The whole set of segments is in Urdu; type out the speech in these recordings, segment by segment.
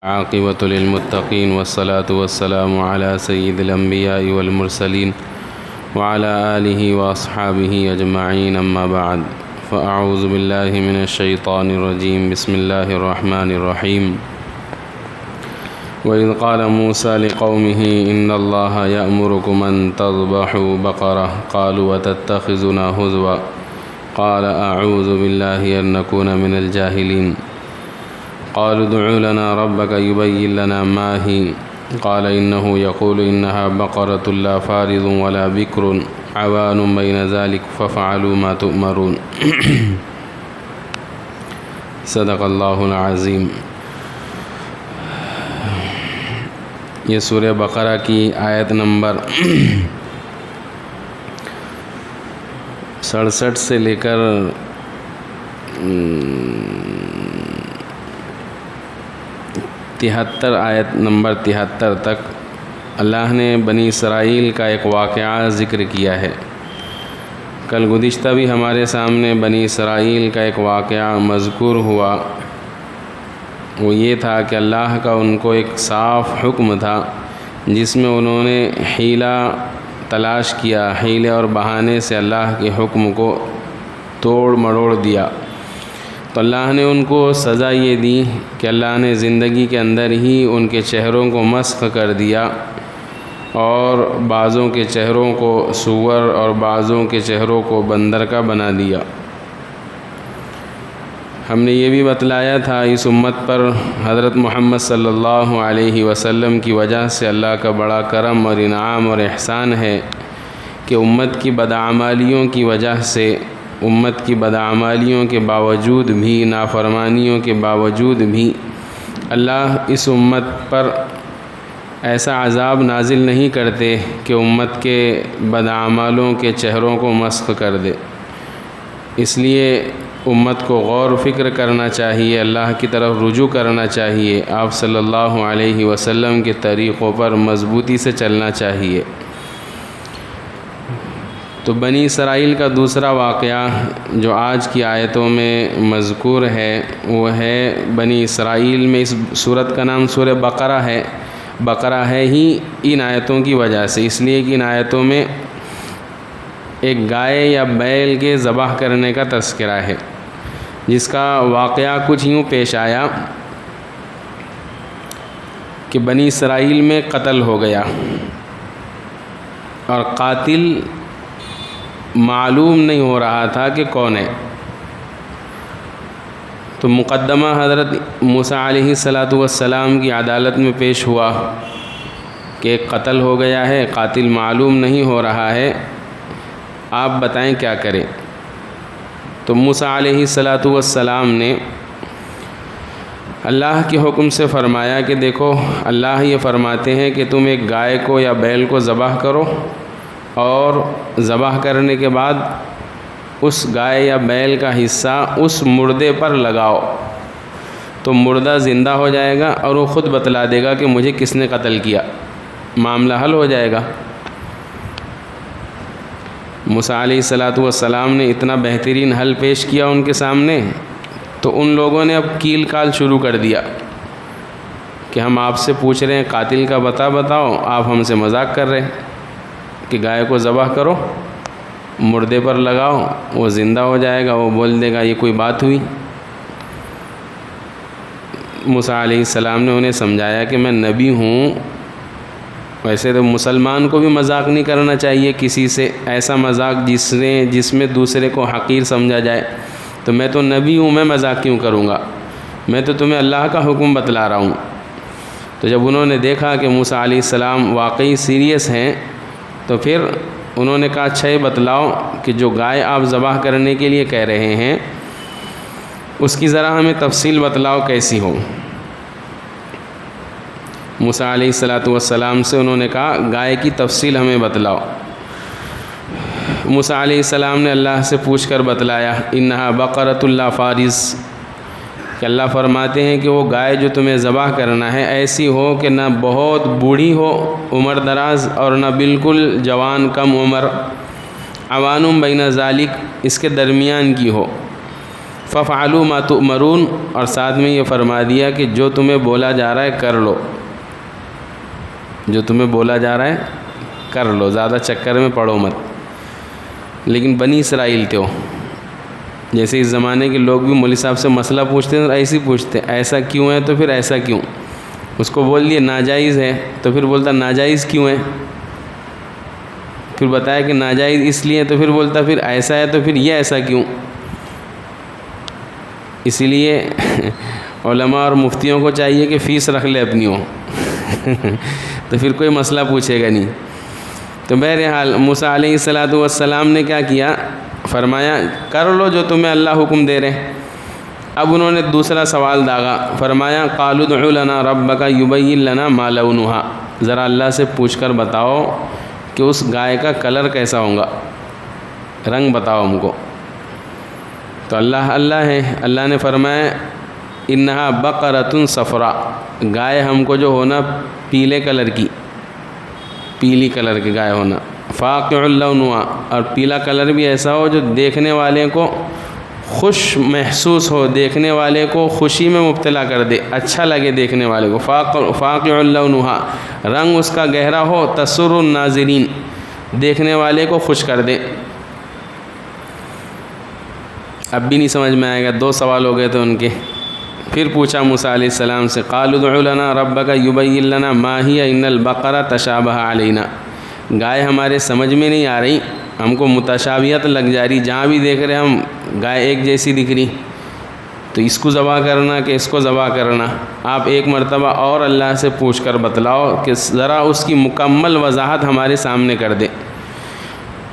عاقبۃ للمتقین والصلاة والسلام علی سید الانبیاء والمرسلین وعلی آلہ واصحابہ اجمعین اما بعد فاعوذ باللہ من الشیطان الرجیم بسم اللہ الرحمن الرحیم وَإِذْ قَالَ مُوسَىٰ لِقَوْمِهِ إِنَّ اللَّهَ يَأْمُرُكُمْ أَن تَذْبَحُوا بَقَرَةً قَالُوا أَتَتَّخِذُنَا هُزُوًا قَالَ أَعُوذُ بِاللَّهِ أَن نَّكُونَ مِنَ الْجَاهِلِينَ قالوا ادع لنا ربك يبين لنا ما هي قال إنه يقول إنها بقرة لا فارض ولا بكر عوان بين ذلك ففعلوا ما تؤمرون صدق اللہ العظیم۔ یہ سورہ بقرہ کی آیت نمبر 67 سے لے کر 73 آیت نمبر 73 تک اللہ نے بنی اسرائیل کا ایک واقعہ ذکر کیا ہے۔ کل گزشتہ بھی ہمارے سامنے بنی اسرائیل کا ایک واقعہ مذکور ہوا، وہ یہ تھا کہ اللہ کا ان کو ایک صاف حکم تھا جس میں انہوں نے حیلہ تلاش کیا، حیلے اور بہانے سے اللہ کے حکم کو توڑ مڑوڑ دیا، تو اللہ نے ان کو سزا یہ دی کہ اللہ نے زندگی کے اندر ہی ان کے چہروں کو مسخ کر دیا، اور بعضوں کے چہروں کو سور اور بعضوں کے چہروں کو بندر کا بنا دیا۔ ہم نے یہ بھی بتلایا تھا اس امت پر حضرت محمد صلی اللہ علیہ وسلم کی وجہ سے اللہ کا بڑا کرم اور انعام اور احسان ہے کہ امت کی بدعمالیوں کی وجہ سے، امت کی بدعمالیوں کے باوجود بھی، نافرمانیوں کے باوجود بھی اللہ اس امت پر ایسا عذاب نازل نہیں کرتے کہ امت کے بدعمالوں کے چہروں کو مسخ کر دے۔ اس لیے امت کو غور و فکر کرنا چاہیے، اللہ کی طرف رجوع کرنا چاہیے، آپ صلی اللہ علیہ وسلم کے طریقوں پر مضبوطی سے چلنا چاہیے۔ تو بنی اسرائیل کا دوسرا واقعہ جو آج کی آیتوں میں مذکور ہے وہ ہے بنی اسرائیل میں، اس سورت کا نام سورہ بقرہ ہے، بقرہ ہے ہی ان آیتوں کی وجہ سے، اس لیے کہ ان آیتوں میں ایک گائے یا بیل کے ذبح کرنے کا تذکرہ ہے، جس کا واقعہ کچھ یوں پیش آیا کہ بنی اسرائیل میں قتل ہو گیا اور قاتل معلوم نہیں ہو رہا تھا کہ کون ہے، تو مقدمہ حضرت موسیٰ علیہ السلام کی عدالت میں پیش ہوا کہ ایک قتل ہو گیا ہے، قاتل معلوم نہیں ہو رہا ہے، آپ بتائیں کیا کریں۔ تو موسیٰ علیہ السلام نے اللہ کے حکم سے فرمایا کہ دیکھو، اللہ یہ فرماتے ہیں کہ تم ایک گائے کو یا بیل کو ذبح کرو، اور ذبح کرنے کے بعد اس گائے یا بیل کا حصہ اس مردے پر لگاؤ، تو مردہ زندہ ہو جائے گا اور وہ خود بتلا دے گا کہ مجھے کس نے قتل کیا، معاملہ حل ہو جائے گا۔ موسیٰ علیہ السلام نے اتنا بہترین حل پیش کیا ان کے سامنے، تو ان لوگوں نے اب کیل کال شروع کر دیا کہ ہم آپ سے پوچھ رہے ہیں قاتل کا بتاؤ، آپ ہم سے مذاق کر رہے ہیں کہ گائے کو ذبح کرو، مردے پر لگاؤ، وہ زندہ ہو جائے گا، وہ بول دے گا یہ کوئی بات ہوئی۔ موسیٰ علیہ السلام نے انہیں سمجھایا کہ میں نبی ہوں، ویسے تو مسلمان کو بھی مذاق نہیں کرنا چاہیے کسی سے، ایسا مذاق جس میں دوسرے کو حقیر سمجھا جائے، تو میں تو نبی ہوں، میں مذاق کیوں کروں گا، میں تو تمہیں اللہ کا حکم بتلا رہا ہوں۔ تو جب انہوں نے دیکھا کہ موسیٰ علیہ السلام واقعی سیریس ہیں، تو پھر انہوں نے کہا اچھا یہ بتلاؤ کہ جو گائے آپ ذبح کرنے کے لیے کہہ رہے ہیں اس کی ذرا ہمیں تفصیل بتلاؤ کیسی ہو۔ موسیٰ علیہ السلام سے انہوں نے کہا گائے کی تفصیل ہمیں بتلاؤ۔ موسیٰ علیہ السلام نے اللہ سے پوچھ کر بتلایا انہا بقرۃ لا فارض، کہ اللہ فرماتے ہیں کہ وہ گائے جو تمہیں ذبح کرنا ہے ایسی ہو کہ نہ بہت بوڑھی ہو عمر دراز اور نہ بالکل جوان کم عمر، عوانم بین ذالک، اس کے درمیان کی ہو، فَفْعَلُوا مَا تُؤْمَرُونَ، اور ساتھ میں یہ فرما دیا کہ جو تمہیں بولا جا رہا ہے کر لو، جو تمہیں بولا جا رہا ہے کر لو، زیادہ چکر میں پڑو مت۔ لیکن بنی اسرائیل تھے وہ، جیسے اس زمانے کے لوگ بھی مولوی صاحب سے مسئلہ پوچھتے ہیں تو ایسے ہی پوچھتے ہیں، ایسا کیوں ہے تو پھر ایسا کیوں، اس کو بول دیے ناجائز ہے تو پھر بولتا ناجائز کیوں ہے، پھر بتایا کہ ناجائز اس لیے تو پھر بولتا پھر ایسا ہے تو پھر یہ ایسا کیوں۔ اسی لیے علماء اور مفتیوں کو چاہیے کہ فیس رکھ لے اپنی ہو تو پھر کوئی مسئلہ پوچھے گا نہیں۔ تو بہرحال موسیٰ علیہ السلام نے کیا کیا، فرمایا کر لو جو تمہیں اللہ حکم دے رہے۔ اب انہوں نے دوسرا سوال داغا، فرمایا قالوا ادع لنا ربک یبین لنا ما لونھا، ذرا اللہ سے پوچھ کر بتاؤ کہ اس گائے کا کلر کیسا ہوگا، رنگ بتاؤ ہم کو۔ تو اللہ ہے، اللہ نے فرمایا انہا بقرۃ صفراء، گائے ہم کو جو ہونا پیلے کلر کی، پیلی کلر کی گائے ہونا، فاقع لونھا، اور پیلا کلر بھی ایسا ہو جو دیکھنے والے کو خوش محسوس ہو، دیکھنے والے کو خوشی میں مبتلا کر دے، اچھا لگے دیکھنے والے کو۔ فاقع لونھا، رنگ اس کا گہرا ہو، تسر الناظرین، دیکھنے والے کو خوش کر دے۔ اب بھی نہیں سمجھ میں آئے گا، دو سوال ہو گئے تھے ان کے۔ پھر پوچھا موسیٰ علیہ السلام سے قالوا ادع لنا ربک یبین لنا ما ہی ان البقرۃ تشابہ علینا، گائے ہمارے سمجھ میں نہیں آ رہی، ہم کو متشابہت لگ جا رہی، جہاں بھی دیکھ رہے ہم گائے ایک جیسی دکھ رہی، تو اس کو ذبح کرنا کہ اس کو ذبح کرنا، آپ ایک مرتبہ اور اللہ سے پوچھ کر بتلاؤ کہ ذرا اس کی مکمل وضاحت ہمارے سامنے کر دے۔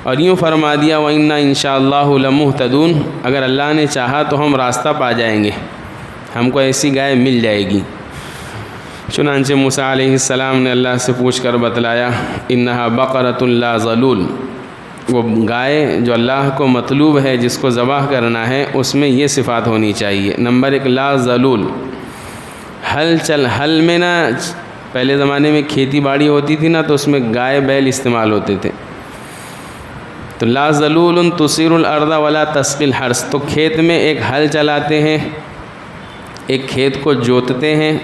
اور یوں فرما دیا وَإِنَّا إِن شاء اللَّهُ لَمُهْتَدُونَ، اگر اللہ نے چاہا تو ہم راستہ پا جائیں گے، ہم کو ایسی گائے مل جائے گی۔ چنانچہ موسیٰ علیہ السلام نے اللہ سے پوچھ کر بتلایا انہا بقرۃ لا ذلول، وہ گائے جو اللہ کو مطلوب ہے جس کو ذبح کرنا ہے اس میں یہ صفات ہونی چاہیے۔ نمبر 1 لا ذلول، ہل میں نا پہلے زمانے میں کھیتی باڑی ہوتی تھی نا تو اس میں گائے بیل استعمال ہوتے تھے، تو لا ذلول تثیر الارض ولا تسقی الحرث، تو کھیت میں ایک ہل چلاتے ہیں، ایک کھیت کو جوتتے ہیں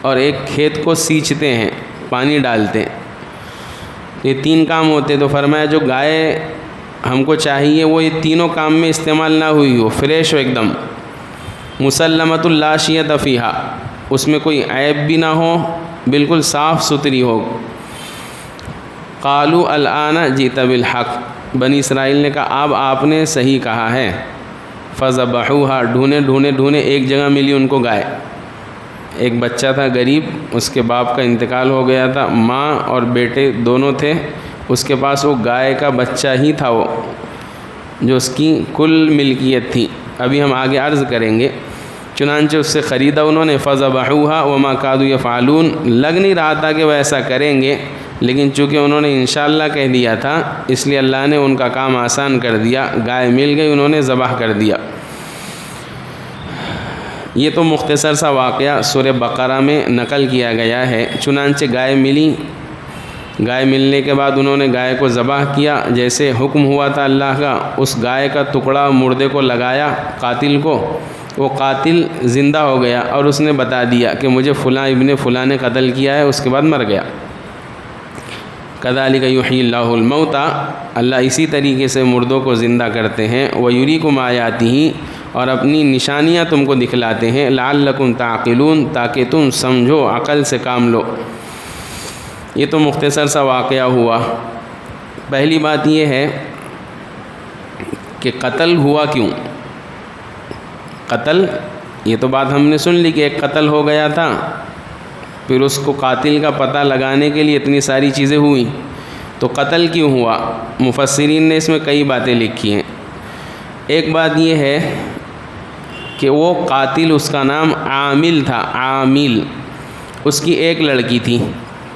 اور ایک کھیت کو سینچتے ہیں، پانی ڈالتے ہیں، یہ 3 کام ہوتے۔ تو فرمایا جو گائے ہم کو چاہیے وہ یہ تینوں کام میں استعمال نہ ہوئی ہو، فریش ہو ایک دم، مسلمۃ لا شیۃ فیہا، اس میں کوئی عیب بھی نہ ہو، بالکل صاف ستھری ہو۔ قالوا الآن جئت بالحق، بنی اسرائیل نے کہا اب آپ نے صحیح کہا ہے۔ فذبحوها، ڈھونڈے ایک جگہ ملی ان کو گائے، ایک بچہ تھا غریب، اس کے باپ کا انتقال ہو گیا تھا، ماں اور بیٹے دونوں تھے، اس کے پاس وہ گائے کا بچہ ہی تھا وہ جو اس کی کل ملکیت تھی، ابھی ہم آگے عرض کریں گے۔ چنانچہ اس سے خریدا انہوں نے، فذبحوها وما كادوا يفعلون، لگ نہیں رہا تھا کہ وہ ایسا کریں گے، لیکن چونکہ انہوں نے انشاءاللہ کہہ دیا تھا اس لیے اللہ نے ان کا کام آسان کر دیا، گائے مل گئی، انہوں نے ذبح کر دیا۔ یہ تو مختصر سا واقعہ سورہ بقرہ میں نقل کیا گیا ہے۔ چنانچہ گائے ملی، گائے ملنے کے بعد انہوں نے گائے کو ذبح کیا، جیسے حکم ہوا تھا اللہ کا، اس گائے کا ٹکڑا مردے کو لگایا قاتل کو، وہ قاتل زندہ ہو گیا اور اس نے بتا دیا کہ مجھے فلاں ابن فلاں نے قتل کیا ہے، اس کے بعد مر گیا۔ کذالک یحیی اللہ الموتیٰ، اللہ اسی طریقے سے مردوں کو زندہ کرتے ہیں، ویریکم آیاتہ، اور اپنی نشانیاں تم کو دکھلاتے ہیں، لعلکم تعقلون، تاکہ تم سمجھو، عقل سے کام لو۔ یہ تو مختصر سا واقعہ ہوا۔ پہلی بات یہ ہے کہ قتل ہوا کیوں، قتل، یہ تو بات ہم نے سن لی کہ ایک قتل ہو گیا تھا، پھر اس کو قاتل کا پتہ لگانے کے لیے اتنی ساری چیزیں ہوئیں، تو قتل کیوں ہوا؟ مفسرین نے اس میں کئی باتیں لکھی ہیں۔ ایک بات یہ ہے کہ وہ قاتل، اس کا نام عامل تھا، عامل، اس کی ایک لڑکی تھی،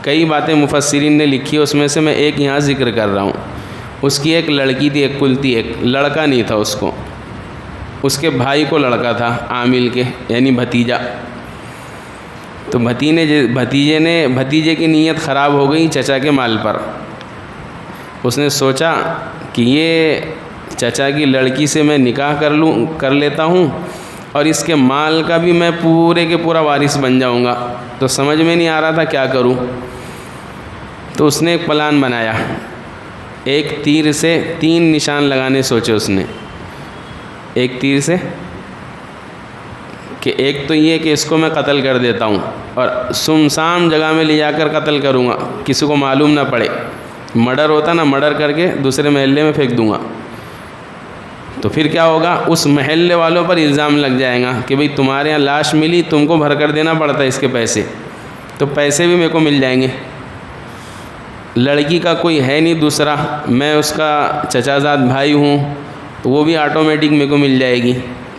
کئی باتیں مفسرین نے لکھی، اس میں سے میں ایک یہاں ذکر کر رہا ہوں۔ اس کی ایک لڑکی تھی، ایک کل تھی، ایک لڑکا نہیں تھا اس کو، اس کے بھائی کو لڑکا تھا عامل کے، یعنی بھتیجا۔ تو بھتیجے کی نیت خراب ہو گئی چچا کے مال پر، اس نے سوچا کہ یہ چچا کی لڑکی سے میں نکاح کر لیتا ہوں اور اس کے مال کا بھی میں پورے کے پورا وارث بن جاؤں گا۔ تو سمجھ میں نہیں آ رہا تھا کیا کروں، تو اس نے ایک پلان بنایا، ایک تیر سے 3 نشان لگانے سوچے اس نے۔ ایک تیر سے کہ ایک تو یہ کہ اس کو میں قتل کر دیتا ہوں اور سنسان جگہ میں لے جا کر قتل کروں گا، کسی کو معلوم نہ پڑے، مرڈر ہوتا نا، مرڈر کر کے دوسرے محلے میں پھینک دوں گا، تو پھر کیا ہوگا، اس محلے والوں پر الزام لگ جائے گا کہ بھئی تمہارے یہاں لاش ملی، تم کو بھر کر دینا پڑتا ہے اس کے پیسے، تو پیسے بھی میرے کو مل جائیں گے۔ لڑکی کا کوئی ہے نہیں دوسرا، میں اس کا چچا زاد بھائی ہوں، تو وہ بھی آٹومیٹک میرے کو مل جائے گی،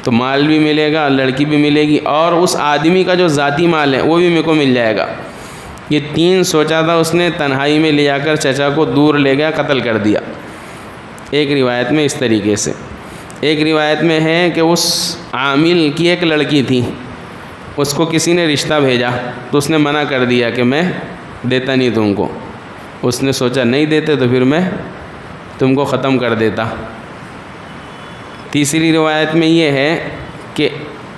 تو مال بھی ملے گا، لڑکی بھی ملے گی، اور اس آدمی کا جو ذاتی مال ہے وہ بھی میرے کو مل جائے گا۔ یہ 3 سوچا تھا اس نے، تنہائی میں لے جا کر چچا کو دور لے گیا، قتل کر دیا۔ ایک روایت میں اس طریقے سے، ایک روایت میں ہے کہ اس عامل کی ایک لڑکی تھی، اس کو کسی نے رشتہ بھیجا تو اس نے منع کر دیا کہ میں دیتا نہیں تم کو، اس نے سوچا نہیں دیتے تو پھر میں تم کو ختم کر دیتا۔ تیسری روایت میں یہ ہے کہ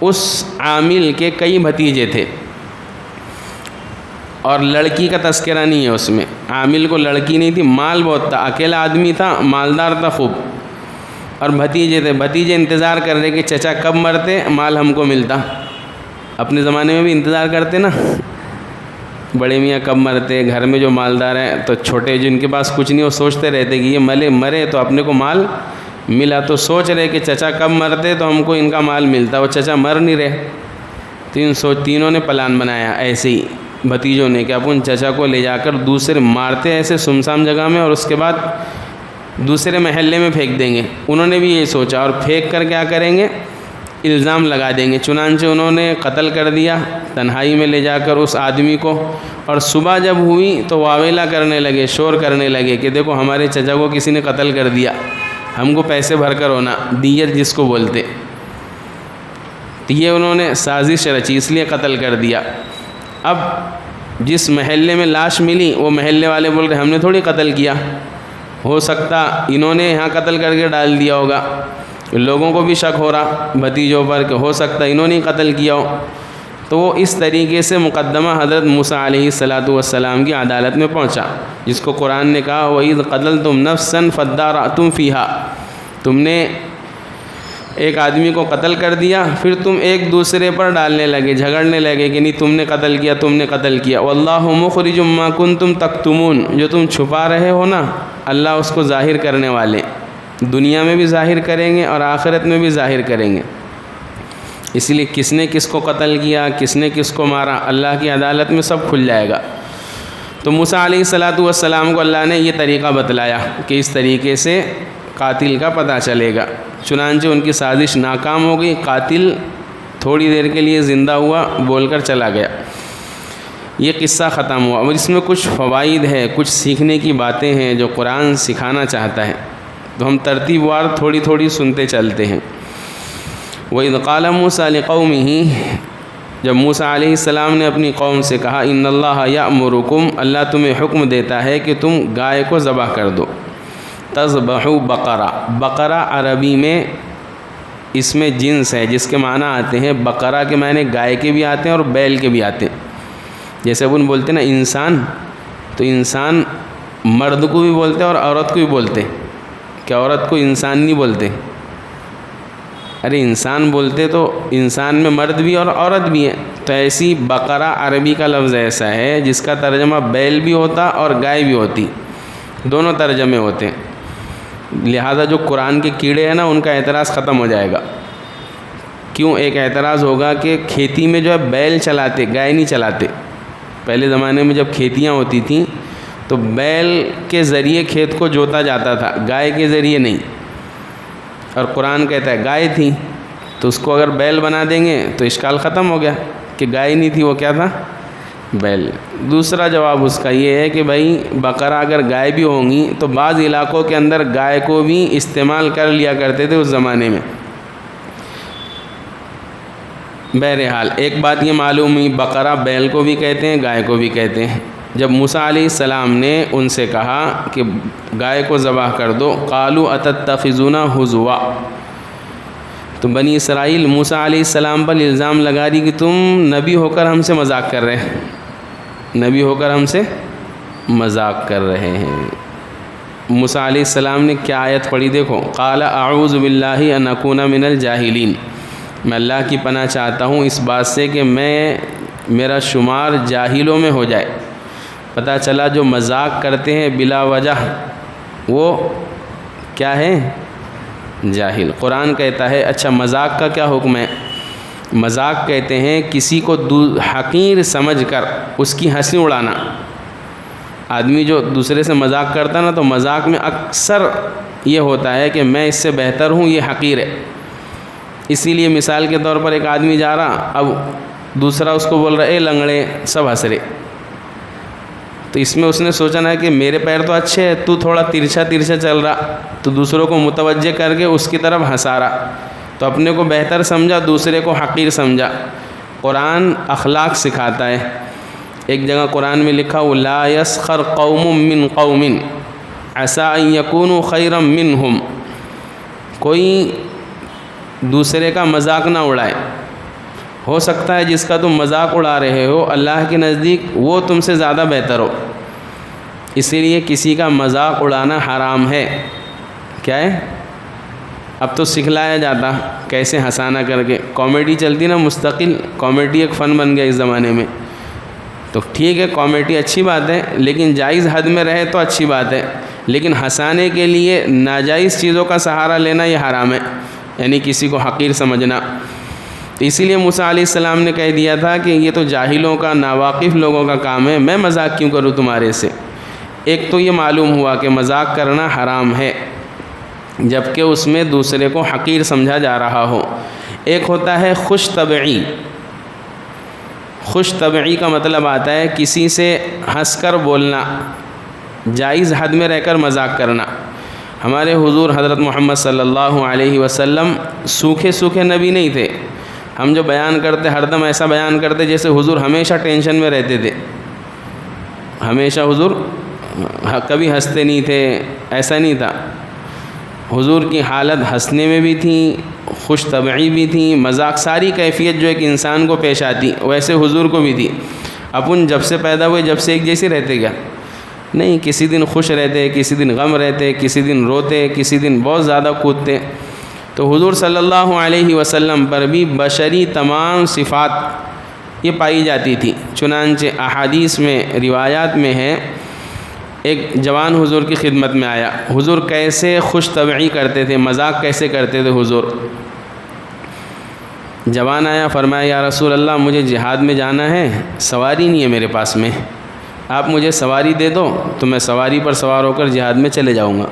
اس عامل کے کئی بھتیجے تھے اور لڑکی کا تذکرہ نہیں ہے اس میں، عامل کو لڑکی نہیں تھی، مال بہت تھا، اکیلا آدمی تھا، مالدار تھا خوب، اور بھتیجے تھے، بھتیجے انتظار کر رہے کہ چچا کب مرتے مال ہم کو ملتا۔ اپنے زمانے میں بھی انتظار کرتے نا، بڑے میاں کب مرتے، گھر میں جو مالدار ہیں، تو چھوٹے جن کے پاس کچھ نہیں وہ سوچتے رہتے کہ یہ مرے تو اپنے کو مال ملا، تو سوچ رہے کہ چچا کب مرتے تو ہم کو ان کا مال ملتا، وہ چچا مر نہیں رہے، تو تینوں نے پلان بنایا ایسے ہی بھتیجوں نے کہ اپن چچا کو لے جا کر دوسرے مارتے ایسے سنسان جگہ میں، اور اس کے بعد دوسرے محلے میں پھینک دیں گے۔ انہوں نے بھی یہ سوچا، اور پھینک کر کیا کریں گے، الزام لگا دیں گے۔ چنانچہ انہوں نے قتل کر دیا تنہائی میں لے جا کر اس آدمی کو، اور صبح جب ہوئی تو واویلا کرنے لگے، شور کرنے لگے کہ دیکھو ہمارے چچا کو کسی نے قتل کر دیا، ہم کو پیسے بھر کر ہونا، دیت جس کو بولتے۔ تو یہ انہوں نے سازش رچی، اس لیے قتل کر دیا۔ اب جس محلے میں لاش ملی وہ محلے والے بول رہے ہم نے تھوڑی قتل کیا، ہو سکتا انہوں نے یہاں قتل کر کے ڈال دیا ہوگا، لوگوں کو بھی شک ہو رہا بھتیجوں پر کہ ہو سکتا انہوں نے قتل کیا ہو۔ تو وہ اس طریقے سے مقدمہ حضرت موسیٰ علیہ السلام کی عدالت میں پہنچا، جس کو قرآن نے کہا وَإِذْ قَتَلْتُمْ نَفْسًا فَادَّارَأْتُمْ فِيهَا، تم نے ایک آدمی کو قتل کر دیا، پھر تم ایک دوسرے پر ڈالنے لگے، جھگڑنے لگے کہ نہیں تم نے قتل کیا، تم نے قتل کیا۔ وَاللَّهُ مُخْرِجٌ مَّا كُنتُمْ تَكْتُمُونَ، جو تم چھپا رہے ہو نا اللہ اس کو ظاہر کرنے والے، دنیا میں بھی ظاہر کریں گے اور آخرت میں بھی ظاہر کریں گے۔ اس لیے کس نے کس کو قتل کیا، کس نے کس کو مارا، اللہ کی عدالت میں سب کھل جائے گا۔ تو موسیٰ علیہ السلام کو اللہ نے یہ طریقہ بتلایا کہ اس طریقے سے قاتل کا پتہ چلے گا۔ چنانچہ ان کی سازش ناکام ہو گئی، قاتل تھوڑی دیر کے لیے زندہ ہوا، بول کر چلا گیا۔ یہ قصہ ختم ہوا، اور اس میں کچھ فوائد ہے، کچھ سیکھنے کی باتیں ہیں جو قرآن سکھانا چاہتا ہے، تو ہم ترتیب وار تھوڑی تھوڑی سنتے چلتے ہیں۔ وَإِذْ قَالَ مُوسَىٰ لِقَوْمِهِ، جب موسیٰ علیہ السلام نے اپنی قوم سے کہا ان اللہ یأمرکم، اللہ تمہیں حکم دیتا ہے کہ تم گائے کو ذبح کر دو۔ تذبحوا بقرہ، بقرہ عربی میں اس میں جنس ہے جس کے معنی آتے ہیں، بقرہ کے معنی گائے کے بھی آتے ہیں اور بیل کے بھی آتے ہیں۔ جیسے اپن بولتے ہیں نا انسان، تو انسان مرد کو بھی بولتے ہیں اور عورت کو بھی بولتے ہیں، کہ عورت کو انسان نہیں بولتے، ارے انسان بولتے تو انسان میں مرد بھی اور عورت بھی ہے۔ تو ایسی بقرہ عربی کا لفظ ایسا ہے جس کا ترجمہ بیل بھی ہوتا اور گائے بھی ہوتی، دونوں ترجمے ہوتے ہیں۔ لہذا جو قرآن کے کیڑے ہیں نا ان کا اعتراض ختم ہو جائے گا۔ کیوں ایک اعتراض ہوگا کہ کھیتی میں جو ہے بیل چلاتے، گائے نہیں چلاتے۔ پہلے زمانے میں جب کھیتیاں ہوتی تھیں تو بیل کے ذریعے کھیت کو جوتا جاتا تھا، گائے کے ذریعے نہیں، اور قرآن کہتا ہے گائے تھی تو اس کو اگر بیل بنا دیں گے تو اشکال ختم ہو گیا کہ گائے نہیں تھی، وہ کیا تھا، بیل۔ دوسرا جواب اس کا یہ ہے کہ بھائی بقرہ اگر گائے بھی ہوں گی تو بعض علاقوں کے اندر گائے کو بھی استعمال کر لیا کرتے تھے اس زمانے میں۔ بہرحال ایک بات یہ معلوم ہوئی، بقرہ بیل کو بھی کہتے ہیں، گائے کو بھی کہتے ہیں۔ جب موسیٰ علیہ السلام نے ان سے کہا کہ گائے کو ذبح کر دو، قالوا اتتخذونا ہزوا، تو بنی اسرائیل موسیٰ علیہ السلام پر الزام لگا دی کہ تم نبی ہو کر ہم سے مذاق کر رہے ہیں، نبی ہو کر ہم سے مذاق کر رہے ہیں۔ موسیٰ علیہ السلام نے کیا آیت پڑھی دیکھو، قال اعوذ باللہ ان اکون من الجاہلین، میں اللہ کی پناہ چاہتا ہوں اس بات سے کہ میرا شمار جاہلوں میں ہو جائے۔ پتہ چلا جو مذاق کرتے ہیں بلا وجہ وہ کیا ہے؟ جاہل۔ قرآن کہتا ہے اچھا مذاق کا کیا حکم ہے؟ مذاق کہتے ہیں کسی کو حقیر سمجھ کر اس کی ہنسی اڑانا۔ آدمی جو دوسرے سے مذاق کرتا نا تو مذاق میں اکثر یہ ہوتا ہے کہ میں اس سے بہتر ہوں، یہ حقیر ہے۔ اسی لیے مثال کے طور پر ایک آدمی جا رہا، اب دوسرا اس کو بول رہا اے لنگڑے، سب ہنس رہے، تو اس میں اس نے سوچا نا کہ میرے پیر تو اچھے ہیں، تو تھوڑا ترچھا چل رہا، تو دوسروں کو متوجہ کر کے اس کی طرف ہنسا رہا، تو اپنے کو بہتر سمجھا، دوسرے کو حقیر سمجھا۔ قرآن اخلاق سکھاتا ہے۔ ایک جگہ قرآن میں لکھا لا یسخر قوم من قوم عسى ان یکونوا خیرا منہم، کوئی دوسرے کا مذاق نہ اڑائے، ہو سکتا ہے جس کا تم مذاق اڑا رہے ہو اللہ کے نزدیک وہ تم سے زیادہ بہتر ہو، اسی لیے کسی کا مذاق اڑانا حرام ہے۔ کیا ہے؟ اب تو سکھلایا جاتا کیسے ہنسانا کر کے، کامیڈی چلتی نا مستقل، کامیڈی ایک فن بن گیا اس زمانے میں، تو ٹھیک ہے کامیڈی اچھی بات ہے لیکن جائز حد میں رہے تو اچھی بات ہے، لیکن ہنسانے کے لیے ناجائز چیزوں کا سہارا لینا یہ حرام ہے، یعنی کسی کو حقیر سمجھنا۔ تو اسی لیے موسیٰ علیہ السلام نے کہہ دیا تھا کہ یہ تو جاہلوں کا، ناواقف لوگوں کا کام ہے، میں مذاق کیوں کروں تمہارے سے۔ ایک تو یہ معلوم ہوا کہ مذاق کرنا حرام ہے جبکہ اس میں دوسرے کو حقیر سمجھا جا رہا ہو۔ ایک ہوتا ہے خوش طبعی۔ خوش طبعی کا مطلب آتا ہے کسی سے ہنس کر بولنا، جائز حد میں رہ کر مذاق کرنا۔ ہمارے حضور حضرت محمد صلی اللہ علیہ وسلم سوکھے نبی نہیں تھے۔ ہم جو بیان کرتے ہر دم ایسا بیان کرتے جیسے حضور ہمیشہ ٹینشن میں رہتے تھے، ہمیشہ حضور کبھی ہنستے نہیں تھے، ایسا نہیں تھا۔ حضور کی حالت ہنسنے میں بھی تھی، خوش طبعی بھی تھی، مذاق، ساری کیفیت جو ایک انسان کو پیش آتی ویسے حضور کو بھی تھی۔ اپن جب سے پیدا ہوئے جب سے ایک جیسے رہتے کیا؟ نہیں، کسی دن خوش رہتے، کسی دن غم رہتے، کسی دن روتے، کسی دن بہت زیادہ کودتے۔ تو حضور صلی اللہ علیہ وسلم پر بھی بشری تمام صفات یہ پائی جاتی تھی۔ چنانچہ احادیث میں، روایات میں ہے، ایک جوان حضور کی خدمت میں آیا، حضور کیسے خوش طبعی کرتے تھے، مذاق کیسے کرتے تھے حضور۔ جوان آیا، فرمایا یا رسول اللہ مجھے جہاد میں جانا ہے، سواری نہیں ہے میرے پاس میں، آپ مجھے سواری دے دو تو میں سواری پر سوار ہو کر جہاد میں چلے جاؤں گا۔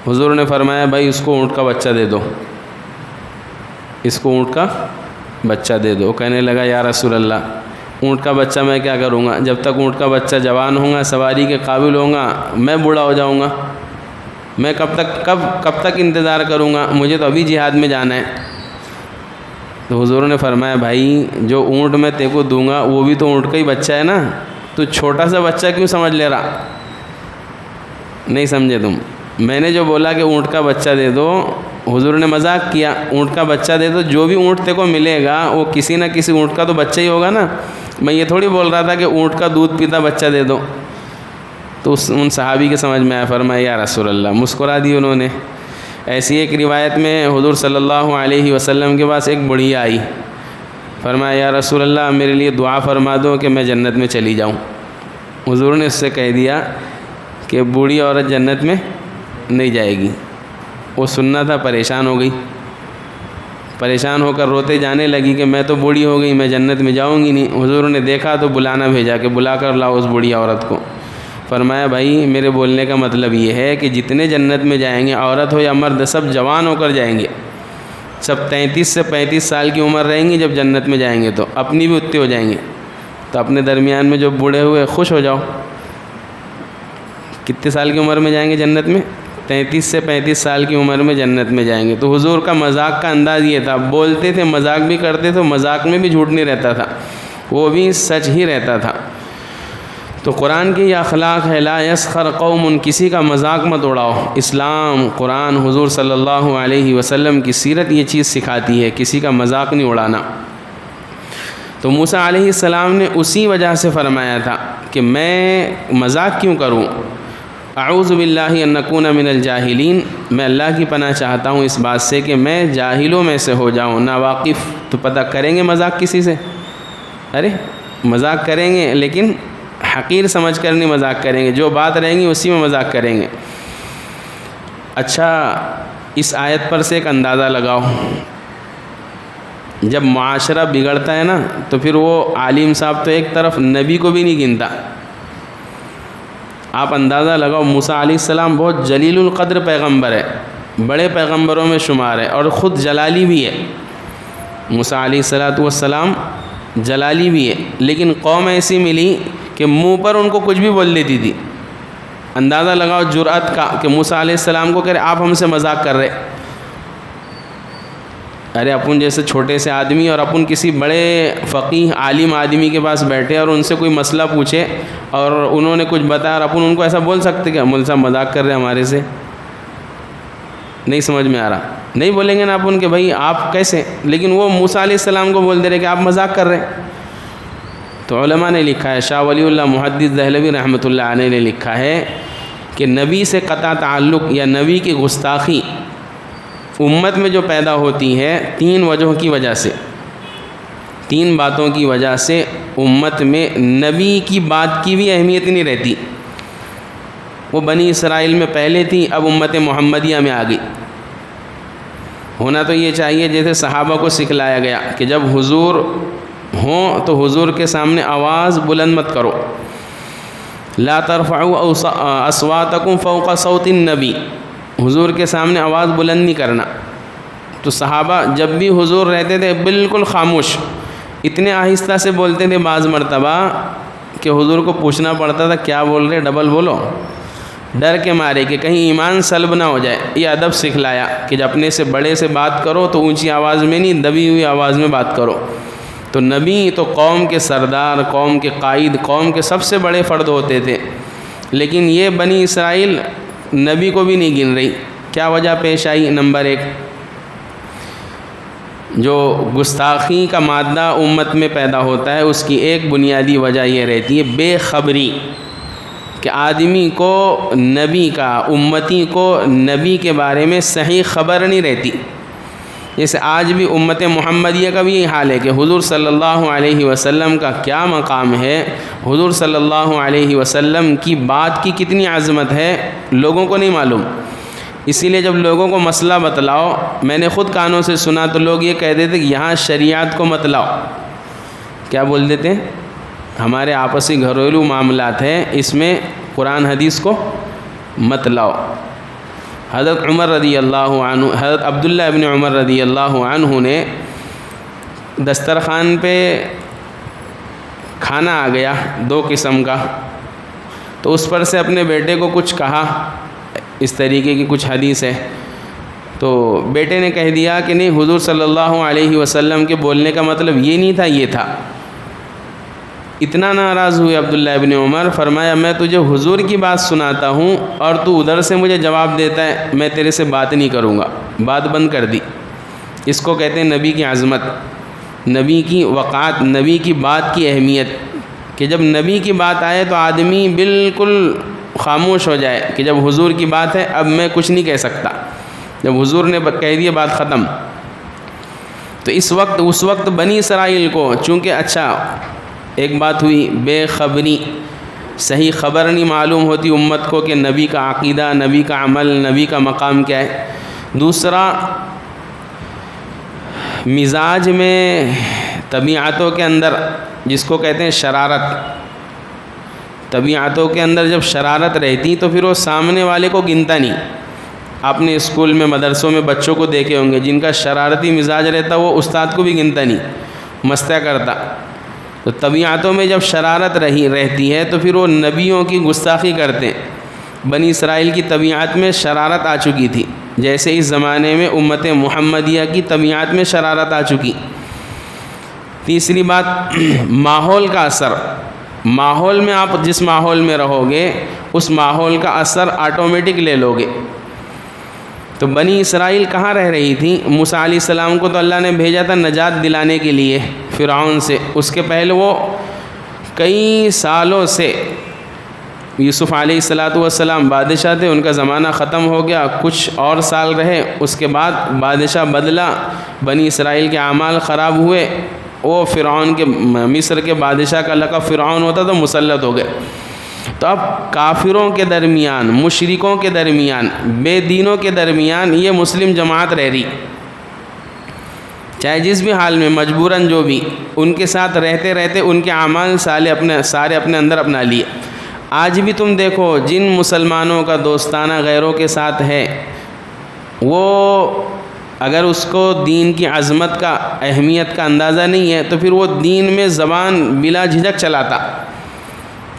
حضور نے فرمایا بھائی اس کو اونٹ کا بچہ دے دو، اس کو اونٹ کا بچہ دے دو۔ کہنے لگا یا رسول اللہ اونٹ کا بچہ میں کیا کروں گا، جب تک اونٹ کا بچہ جوان ہوں گا، سواری کے قابل ہوں گا، میں بوڑھا ہو جاؤں گا، میں کب تک انتظار کروں گا، مجھے تو ابھی جہاد میں جانا ہے۔ تو حضور نے فرمایا بھائی جو اونٹ میں تیرے کو دوں گا وہ بھی تو اونٹ کا ہی بچہ ہے نا، تو چھوٹا سا بچہ کیوں سمجھ لے رہا؟ نہیں سمجھے تم، میں نے جو بولا کہ اونٹ کا بچہ دے دو، حضور نے مذاق کیا، اونٹ کا بچہ دے دو، جو بھی اونٹ تیرے کو ملے گا وہ کسی نہ کسی اونٹ کا تو بچہ ہی ہوگا نا، میں یہ تھوڑی بول رہا تھا کہ اونٹ کا دودھ پیتا بچہ دے دو۔ تو ان صحابی کے سمجھ میں آیا، فرمایا یا رسول اللہ، مسکرا دی انہوں نے۔ ایسی ایک روایت میں حضور صلی اللہ علیہ وسلم کے پاس ایک بڑھیا آئی، فرمایا یا رسول اللہ میرے لیے دعا فرما دو کہ میں جنت میں چلی جاؤں۔ حضور نے اس سے کہہ دیا کہ بوڑھی عورت جنت میں نہیں جائے گی۔ وہ سننا تھا، پریشان ہو گئی، پریشان ہو کر روتے جانے لگی کہ میں تو بوڑھی ہو گئی، میں جنت میں جاؤں گی نہیں۔ حضور نے دیکھا تو بلانا بھیجا کہ بلا کر لاؤ اس بوڑھی عورت کو۔ فرمایا بھائی میرے بولنے کا مطلب یہ ہے کہ جتنے جنت میں جائیں گے، عورت ہو یا مرد، سب جوان ہو کر جائیں گے، سب 33 سے 35 سال کی عمر رہیں گی جب جنت میں جائیں گے، تو اپنی بھی اتنے ہو جائیں گے۔ تو اپنے درمیان میں جو بوڑھے ہوئے خوش ہو جاؤ۔ کتنے سال کی عمر میں جائیں گے جنت میں؟ 33 سے 35 سال کی عمر میں جنت میں جائیں گے۔ تو حضور کا مذاق کا انداز یہ تھا، بولتے تھے مذاق بھی کرتے تھے، مذاق میں بھی جھوٹ نہیں رہتا تھا، وہ بھی سچ ہی رہتا تھا۔ تو قرآن کی یہ اخلاق ہے، لا یسخر قوم، کسی کا مذاق مت اڑاؤ۔ اسلام، قرآن، حضور صلی اللہ علیہ وسلم کی سیرت یہ چیز سکھاتی ہے، کسی کا مذاق نہیں اڑانا۔ تو موسیٰ علیہ السلام نے اسی وجہ سے فرمایا تھا کہ میں مذاق کیوں کروں، اعوذ باللہ ان نکون من الجاہلین، میں اللہ کی پناہ چاہتا ہوں اس بات سے کہ میں جاہلوں میں سے ہو جاؤں، ناواقف۔ تو پتہ کریں گے مذاق کسی سے؟ ارے مذاق کریں گے لیکن حقیر سمجھ کر نہیں مذاق کریں گے، جو بات رہیں گی اسی میں مذاق کریں گے۔ اچھا، اس آیت پر سے ایک اندازہ لگاؤ، جب معاشرہ بگڑتا ہے نا تو پھر وہ عالم صاحب تو ایک طرف، نبی کو بھی نہیں گنتا۔ آپ اندازہ لگاؤ، موسیٰ علیہ السلام بہت جلیل القدر پیغمبر ہے، بڑے پیغمبروں میں شمار ہے، اور خود جلالی بھی ہے۔ موسیٰ علیہ السلام جلالی بھی ہے، لیکن قوم ایسی ملی کہ منہ پر ان کو کچھ بھی بول دیتی تھی۔ اندازہ لگاؤ جرأت کا کہ موسیٰ علیہ السلام کو کہہ رہے آپ ہم سے مذاق کر رہے۔ ارے اپن جیسے چھوٹے سے آدمی اور اپن کسی بڑے فقیہ عالم آدمی کے پاس بیٹھے اور ان سے کوئی مسئلہ پوچھے اور انہوں نے کچھ بتایا اور اپن ان کو ایسا بول سکتے کہ مول صاحب مذاق کر رہے ہمارے سے؟ نہیں سمجھ میں آ رہا، نہیں بولیں گے نا اپن کہ بھائی آپ کیسے، لیکن وہ موسیٰ علیہ السلام کو بول دے رہے کہ آپ مذاق کر رہے۔ تو علماء نے لکھا ہے، شاہ ولی اللہ محدث دہلوی رحمۃ اللہ علیہ نے لکھا ہے کہ نبی سے قطع تعلق یا نبی کی گستاخی امت میں جو پیدا ہوتی ہے 3 وجہوں کی وجہ سے، 3 باتوں کی وجہ سے امت میں نبی کی بات کی بھی اہمیت نہیں رہتی۔ وہ بنی اسرائیل میں پہلے تھی، اب امت محمدیہ میں آ گئی۔ ہونا تو یہ چاہیے جیسے صحابہ کو سکھلایا گیا کہ جب حضور ہوں تو حضور کے سامنے آواز بلند مت کرو، لا ترفعوا اصواتکم فوق صوت النبی، حضور کے سامنے آواز بلند نہیں کرنا۔ تو صحابہ جب بھی حضور رہتے تھے بالکل خاموش، اتنے آہستہ سے بولتے تھے بعض مرتبہ کہ حضور کو پوچھنا پڑتا تھا کیا بول رہے، ڈبل بولو، ڈر کے مارے کہ کہیں ایمان سلب نہ ہو جائے۔ یہ ادب سکھلایا کہ جب اپنے سے بڑے سے بات کرو تو اونچی آواز میں نہیں، دبی ہوئی آواز میں بات کرو۔ تو نبی تو قوم کے سردار، قوم کے قائد، قوم کے سب سے بڑے فرد ہوتے تھے، لیکن یہ بنی اسرائیل نبی کو بھی نہیں گن رہی۔ کیا وجہ پیش آئی؟ نمبر 1، جو گستاخی کا مادہ امت میں پیدا ہوتا ہے اس کی ایک بنیادی وجہ یہ رہتی ہے بے خبری، کہ آدمی کو نبی کا، امتی کو نبی کے بارے میں صحیح خبر نہیں رہتی۔ جیسے آج بھی امت محمدیہ کا بھی یہی حال ہے کہ حضور صلی اللہ علیہ وسلم کا کیا مقام ہے، حضور صلی اللہ علیہ وسلم کی بات کی کتنی عظمت ہے، لوگوں کو نہیں معلوم۔ اسی لیے جب لوگوں کو مسئلہ بتلاؤ، میں نے خود کانوں سے سنا تو لوگ یہ کہہ دیتے کہ یہاں شریعت کو مت لاؤ۔ کیا بول دیتے ہیں؟ ہمارے آپسی گھریلو معاملات ہیں، اس میں قرآن حدیث کو مت لاؤ۔ حضرت عمر رضی اللہ عنہ، حضرت عبداللہ ابن عمر رضی اللہ عنہ نے دسترخوان پہ کھانا آ گیا 2 قسم کا، تو اس پر سے اپنے بیٹے کو کچھ کہا، اس طریقے کی کچھ حدیث ہے۔ تو بیٹے نے کہہ دیا کہ نہیں، حضور صلی اللہ علیہ وسلم کے بولنے کا مطلب یہ نہیں تھا، یہ تھا۔ اتنا ناراض ہوئے عبداللہ ابن عمر، فرمایا میں تجھے حضور کی بات سناتا ہوں اور تو ادھر سے مجھے جواب دیتا ہے، میں تیرے سے بات نہیں کروں گا۔ بات بند کر دی۔ اس کو کہتے ہیں نبی کی عظمت، نبی کی وقات، نبی کی بات کی اہمیت، کہ جب نبی کی بات آئے تو آدمی بالکل خاموش ہو جائے کہ جب حضور کی بات ہے اب میں کچھ نہیں کہہ سکتا، جب حضور نے کہہ دیا بات ختم۔ تو اس وقت بنی اسرائیل کو چونکہ اچھا ایک بات ہوئی، بے خبری، صحیح خبر نہیں معلوم ہوتی امت کو کہ نبی کا عقیدہ، نبی کا عمل، نبی کا مقام کیا ہے۔ دوسرا، مزاج میں، طبیعتوں کے اندر جس کو کہتے ہیں شرارت، طبیعتوں کے اندر جب شرارت رہتی تو پھر وہ سامنے والے کو گنتا نہیں۔ آپ نے اسکول میں، مدرسوں میں بچوں کو دیکھے ہوں گے جن کا شرارتی مزاج رہتا وہ استاد کو بھی گنتا نہیں، مستیا کرتا۔ تو طبیعتوں میں جب شرارت رہتی ہے تو پھر وہ نبیوں کی گستاخی کرتے ہیں۔ بنی اسرائیل کی طبیعت میں شرارت آ چکی تھی، جیسے اس زمانے میں امت محمدیہ کی طبیعت میں شرارت آ چکی۔ تیسری بات، ماحول کا اثر، ماحول میں آپ جس ماحول میں رہو گے اس ماحول کا اثر آٹومیٹک لے لو گے۔ تو بنی اسرائیل کہاں رہ رہی تھی؟ موسیٰ علیہ السلام کو تو اللہ نے بھیجا تھا نجات دلانے کے لیے فرعون سے، اس کے پہلے وہ کئی سالوں سے یوسف علیہ السلام بادشاہ تھے، ان کا زمانہ ختم ہو گیا، کچھ اور سال رہے، اس کے بعد بادشاہ بدلا، بنی اسرائیل کے اعمال خراب ہوئے، وہ فرعون کے مصر کے بادشاہ کا لقب فرعون ہوتا تو مسلط ہو گئے۔ تو اب کافروں کے درمیان، مشرکوں کے درمیان، بے دینوں کے درمیان یہ مسلم جماعت رہ رہی، چاہے جس بھی حال میں مجبوراً جو بھی، ان کے ساتھ رہتے رہتے ان کے اعمال سارے اپنے اندر اپنا لیے۔ آج بھی تم دیکھو جن مسلمانوں کا دوستانہ غیروں کے ساتھ ہے، وہ اگر اس کو دین کی عظمت کا، اہمیت کا اندازہ نہیں ہے تو پھر وہ دین میں زبان بلا جھجک چلاتا،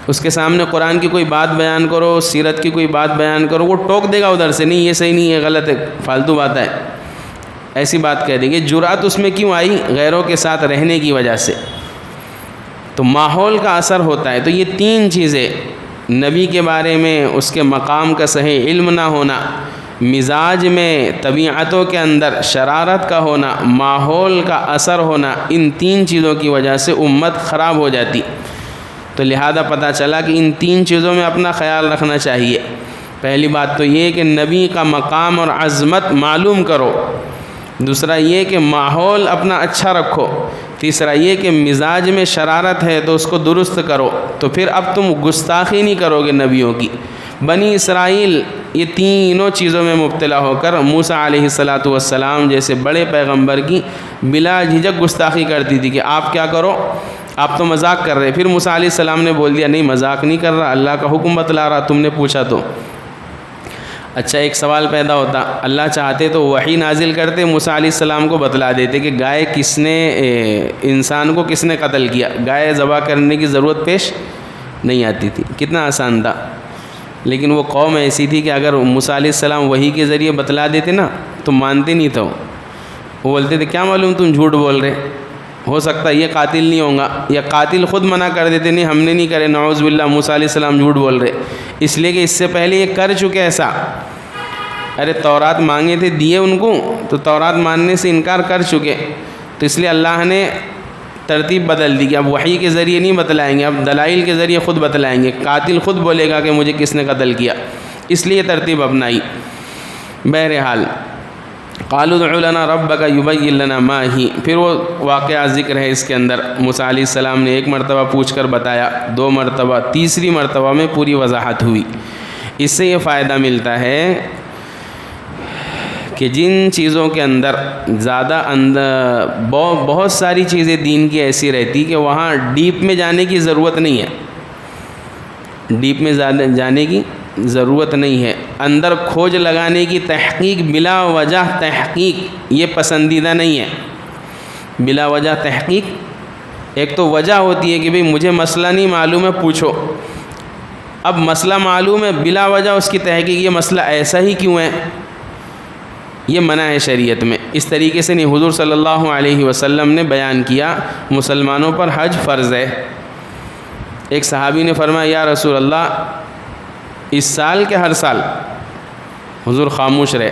اس کے سامنے قرآن کی کوئی بات بیان کرو، سیرت کی کوئی بات بیان کرو، وہ ٹوک دے گا ادھر سے، نہیں یہ صحیح نہیں ہے، غلط ہے، فالتو بات ہے، ایسی بات کہہ دیں گے۔ جرأت اس میں کیوں آئی؟ غیروں کے ساتھ رہنے کی وجہ سے۔ تو ماحول کا اثر ہوتا ہے۔ تو یہ تین چیزیں، نبی کے بارے میں اس کے مقام کا صحیح علم نہ ہونا، مزاج میں طبیعتوں کے اندر شرارت کا ہونا، ماحول کا اثر ہونا، ان تین چیزوں کی وجہ سے امت خراب ہو جاتی۔ تو لہذا پتہ چلا کہ ان تین چیزوں میں اپنا خیال رکھنا چاہیے۔ پہلی بات تو یہ کہ نبی کا مقام اور عظمت معلوم کرو، دوسرا یہ کہ ماحول اپنا اچھا رکھو، تیسرا یہ کہ مزاج میں شرارت ہے تو اس کو درست کرو، تو پھر اب تم گستاخی نہیں کرو گے نبیوں کی۔ بنی اسرائیل یہ تینوں چیزوں میں مبتلا ہو کر موسیٰ علیہ السلام جیسے بڑے پیغمبر کی بلا جھجک گستاخی کرتی تھی کہ آپ کیا کرو، آپ تو مذاق کر رہے۔ پھر موسیٰ علیہ السلام نے بول دیا نہیں مذاق نہیں کر رہا، اللہ کا حکم بتلا رہا، تم نے پوچھا تو۔ اچھا ایک سوال پیدا ہوتا، اللہ چاہتے تو وحی نازل کرتے، موسیٰ علیہ السلام کو بتلا دیتے کہ گائے کس نے، انسان کو کس نے قتل کیا، گائے ذبح کرنے کی ضرورت پیش نہیں آتی تھی، کتنا آسان تھا۔ لیکن وہ قوم ایسی تھی کہ اگر موسیٰ علیہ السلام وحی کے ذریعے بتلا دیتے نا تو مانتے نہیں تھے، وہ بولتے تھے کیا معلوم تم جھوٹ بول رہے، ہو سکتا ہے یہ قاتل نہیں ہوگا، یا قاتل خود منع کر دیتے نہیں ہم نے نہیں کرے، نعوذ باللہ موسیٰ علیہ السلام جھوٹ بول رہے، اس لیے کہ اس سے پہلے یہ کر چکے ایسا۔ ارے تورات مانگے تھے دیے ان کو، تو تورات ماننے سے انکار کر چکے، تو اس لیے اللہ نے ترتیب بدل دی کہ اب وحی کے ذریعے نہیں بتلائیں گے، اب دلائل کے ذریعے خود بتلائیں گے، قاتل خود بولے گا کہ مجھے کس نے قتل کیا، اس لیے ترتیب اپنائی۔ بہرحال قالوا ادع لنا ربک یبین لنا ما ہی، پھر وہ واقعہ ذکر ہے اس کے اندر، موسیٰ علیہ السلام نے ایک مرتبہ پوچھ کر بتایا، دو مرتبہ، تیسری مرتبہ میں پوری وضاحت ہوئی۔ اس سے یہ فائدہ ملتا ہے کہ جن چیزوں کے اندر بہت ساری چیزیں دین کی ایسی رہتی کہ وہاں ڈیپ میں جانے کی ضرورت نہیں ہے، ڈیپ میں جانے کی ضرورت نہیں ہے، اندر کھوج لگانے کی تحقیق، بلا وجہ تحقیق یہ پسندیدہ نہیں ہے۔ بلا وجہ تحقیق، ایک تو وجہ ہوتی ہے کہ بھئی مجھے مسئلہ نہیں معلوم ہے پوچھو، اب مسئلہ معلوم ہے بلا وجہ اس کی تحقیق، یہ مسئلہ ایسا ہی کیوں ہے، یہ منع ہے شریعت میں۔ اس طریقے سے نہیں، حضور صلی اللہ علیہ وسلم نے بیان کیا مسلمانوں پر حج فرض ہے۔ ایک صحابی نے فرمایا یا رسول اللہ اس سال کے ہر سال؟ حضور خاموش رہے،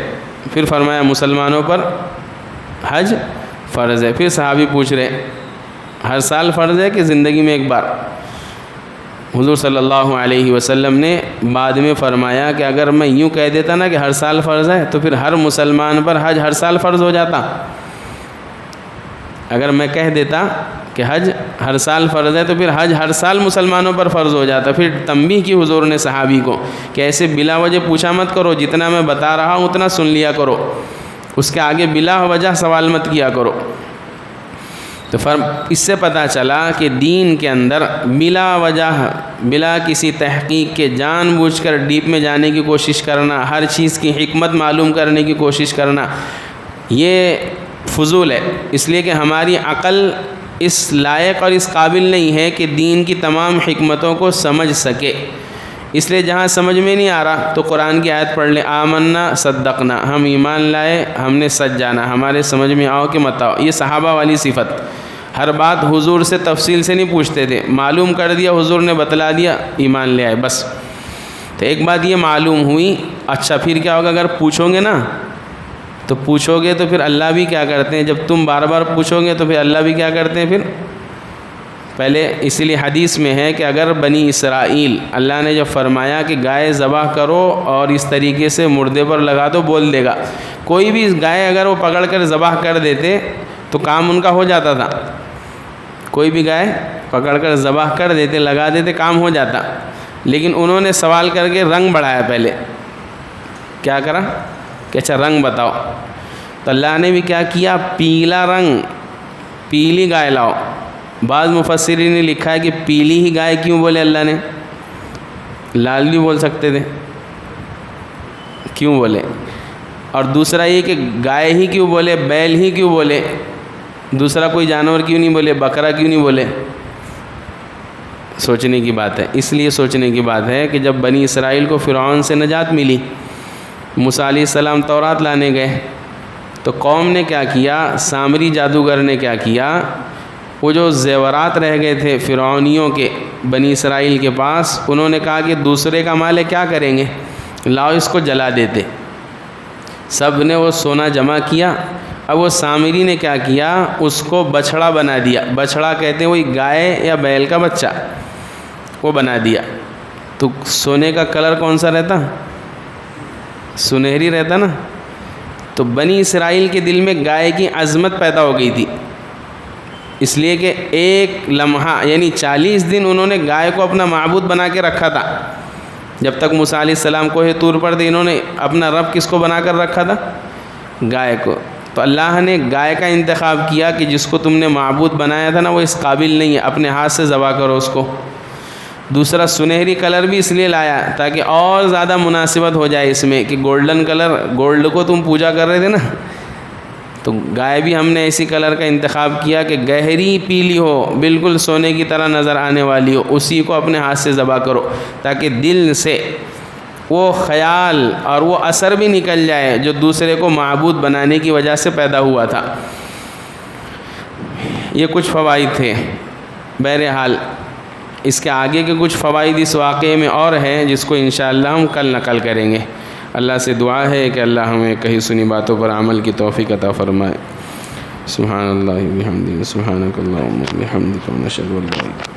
پھر فرمایا مسلمانوں پر حج فرض ہے۔ پھر صحابی پوچھ رہے ہر سال فرض ہے کہ زندگی میں ایک بار؟ حضور صلی اللہ علیہ وسلم نے بعد میں فرمایا کہ اگر میں یوں کہہ دیتا نا کہ ہر سال فرض ہے تو پھر ہر مسلمان پر حج ہر سال فرض ہو جاتا۔ اگر میں کہہ دیتا کہ حج ہر سال فرض ہے تو پھر حج ہر سال مسلمانوں پر فرض ہو جاتا۔ پھر تنبیہ کی حضور نے صحابی کو کہ ایسے بلا وجہ پوچھا مت کرو، جتنا میں بتا رہا ہوں اتنا سن لیا کرو، اس کے آگے بلا وجہ سوال مت کیا کرو۔ تو اس سے پتہ چلا کہ دین کے اندر بلا وجہ، بلا کسی تحقیق کے جان بوجھ کر ڈیپ میں جانے کی کوشش کرنا، ہر چیز کی حکمت معلوم کرنے کی کوشش کرنا، یہ فضول ہے۔ اس لیے کہ ہماری عقل اس لائق اور اس قابل نہیں ہے کہ دین کی تمام حکمتوں کو سمجھ سکے۔ اس لیے جہاں سمجھ میں نہیں آ رہا تو قرآن کی آیت پڑھ لیں، آمنا صدقنا، ہم ایمان لائے، ہم نے سچ جانا، ہمارے سمجھ میں آؤ کہ مت آؤ۔ یہ صحابہ والی صفت، ہر بات حضور سے تفصیل سے نہیں پوچھتے تھے، معلوم کر دیا حضور نے بتلا دیا، ایمان لے آئے بس۔ تو ایک بات یہ معلوم ہوئی، اچھا پھر کیا ہوگا اگر پوچھو گے نا تو پوچھو گے تو پھر اللہ بھی کیا کرتے ہیں، جب تم بار بار پوچھو گے تو پھر اللہ بھی کیا کرتے ہیں پھر پہلے، اسی لیے حدیث میں ہے کہ اگر بنی اسرائیل اللہ نے جب فرمایا کہ گائے ذبح کرو اور اس طریقے سے مردے پر لگا دو، بول دے گا، کوئی بھی گائے اگر وہ پکڑ کر ذبح کر دیتے تو کام ان کا ہو جاتا تھا، کوئی بھی گائے پکڑ کر ذبح کر دیتے لگا دیتے کام ہو جاتا، لیکن انہوں نے سوال کر کے رنگ بڑھایا، پہلے کیا کرا کہ اچھا رنگ بتاؤ، تو اللہ نے بھی کیا کیا، پیلا رنگ، پیلی گائے لاؤ۔ بعض مفسرین نے لکھا ہے کہ پیلی ہی گائے کیوں بولے اللہ نے، لال بھی بول سکتے تھے، کیوں بولے؟ اور دوسرا یہ کہ گائے ہی کیوں بولے، بیل ہی کیوں بولے، دوسرا کوئی جانور کیوں نہیں بولے، بکرا کیوں نہیں بولے؟ سوچنے کی بات ہے۔ اس لیے سوچنے کی بات ہے کہ جب بنی اسرائیل کو فرعون سے نجات ملی، موسیٰ علیہ السلام تورات لانے گئے تو قوم نے کیا کیا، سامری جادوگر نے کیا کیا، وہ جو زیورات رہ گئے تھے فرعونیوں کے بنی اسرائیل کے پاس، انہوں نے کہا کہ دوسرے کا مال ہے کیا کریں گے، لاؤ اس کو جلا دیتے۔ سب نے وہ سونا جمع کیا، اب وہ سامری نے کیا کیا، اس کو بچھڑا بنا دیا، بچھڑا کہتے ہیں وہی گائے یا بیل کا بچہ، وہ بنا دیا۔ تو سونے کا کلر کون سا رہتا، سنہری رہتا نا۔ تو بنی اسرائیل کے دل میں گائے کی عظمت پیدا ہو گئی تھی، اس لیے کہ ایک لمحہ یعنی 40 دن انہوں نے گائے کو اپنا معبود بنا کے رکھا تھا، جب تک موسیٰ علیہ السلام کوہ طور پر تھے، انہوں نے اپنا رب کس کو بنا کر رکھا تھا، گائے کو۔ تو اللہ نے گائے کا انتخاب کیا کہ جس کو تم نے معبود بنایا تھا نا وہ اس قابل نہیں ہے، اپنے ہاتھ سے ذبح کرو اس کو۔ دوسرا سنہری کلر بھی اس لیے لایا تاکہ اور زیادہ مناسبت ہو جائے اس میں، کہ گولڈن کلر، گولڈ کو تم پوجا کر رہے تھے نا، تو گائے بھی ہم نے ایسی کلر کا انتخاب کیا کہ گہری پیلی ہو، بالکل سونے کی طرح نظر آنے والی ہو، اسی کو اپنے ہاتھ سے ذبح کرو تاکہ دل سے وہ خیال اور وہ اثر بھی نکل جائے جو دوسرے کو معبود بنانے کی وجہ سے پیدا ہوا تھا۔ یہ کچھ فوائد تھے۔ بہرحال اس کے آگے کے کچھ فوائد اس واقعے میں اور ہیں جس کو انشاءاللہ ہم کل نقل کریں گے۔ اللہ سے دعا ہے کہ اللہ ہمیں کہی سنی باتوں پر عمل کی توفیق عطا فرمائے۔ سبحان اللہ بحمدہ، سبحانک اللہم وبحمدک، ونشہد ان لا الہ الا انت